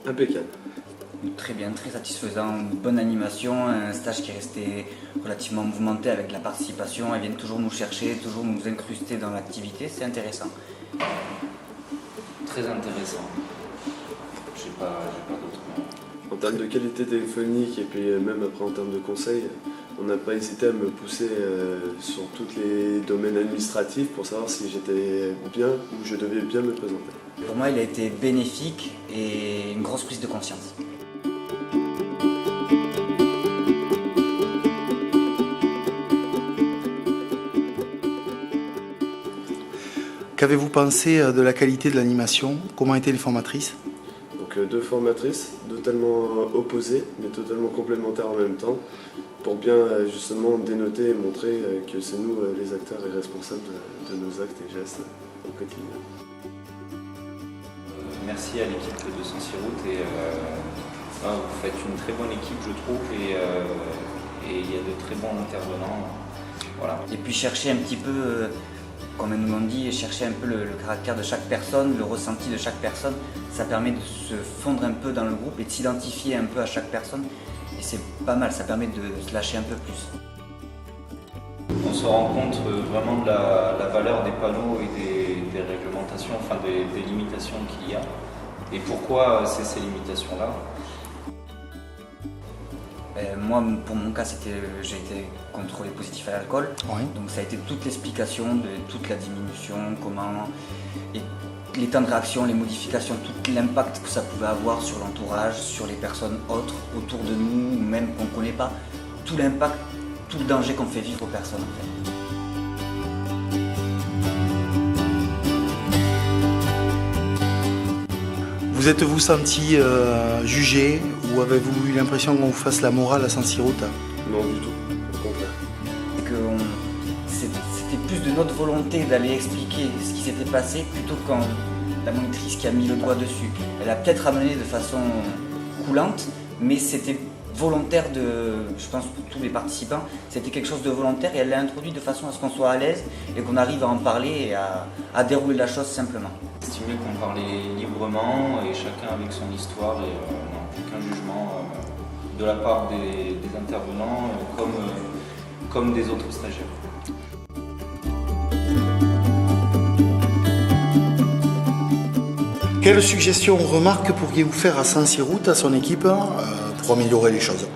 Impeccable. Très bien, très satisfaisant, une bonne animation, un stage qui est resté relativement mouvementé avec de la participation. Elles viennent toujours nous chercher, toujours nous incruster dans l'activité, c'est intéressant. Très intéressant. J'ai pas d'autres mots. En termes de qualité téléphonique et puis même après en termes de conseils, on n'a pas hésité à me pousser sur tous les domaines administratifs pour savoir si j'étais bien ou je devais bien me présenter. Pour moi, il a été bénéfique et une grosse prise de conscience. Qu'avez-vous pensé de la qualité de l'animation? Comment étaient les formatrices? Donc deux formatrices, totalement opposées, mais totalement complémentaires en même temps, pour bien justement dénoter et montrer que c'est nous les acteurs et responsables de nos actes et gestes au quotidien. Merci à l'équipe de Sensiroute et vous faites une très bonne équipe je trouve et il y a de très bons intervenants. Voilà. Et puis chercher un petit peu, comme nous l'ont dit, chercher un peu le caractère de chaque personne, le ressenti de chaque personne. Ça permet de se fondre un peu dans le groupe et de s'identifier un peu à chaque personne. Et c'est pas mal, ça permet de se lâcher un peu plus. On se rend compte vraiment de la valeur des panneaux et des réglementations, enfin des limitations qu'il y a. Et pourquoi c'est ces limitations-là? Moi, pour mon cas, j'ai été contrôlé positif à l'alcool. Oui. Donc ça a été toute l'explication de toute la diminution, comment, et les temps de réaction, les modifications, tout l'impact que ça pouvait avoir sur l'entourage, sur les personnes autres autour de nous, ou même qu'on ne connaît pas, tout l'impact, tout le danger qu'on fait vivre aux personnes en fait. Vous êtes-vous senti jugé ou avez-vous eu l'impression qu'on vous fasse la morale à Sensiroute? Non du tout, au contraire. C'était plus de notre volonté d'aller expliquer ce qui s'était passé plutôt que la monitrice qui a mis le doigt dessus. Elle a peut-être amené de façon coulante, mais c'était volontaire je pense pour tous les participants, c'était quelque chose de volontaire et elle l'a introduit de façon à ce qu'on soit à l'aise et qu'on arrive à en parler et à dérouler la chose simplement. Estimé qu'on parlait librement et chacun avec son histoire et aucun jugement de la part des intervenants comme des autres stagiaires. Quelles suggestions ou remarques pourriez-vous faire à Sensiroute, à son équipe, pour améliorer les choses?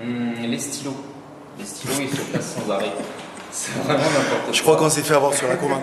Les stylos. Les stylos, ils se placent sans arrêt. C'est vraiment n'importe quoi. Je crois qu'on s'est fait avoir sur la commande.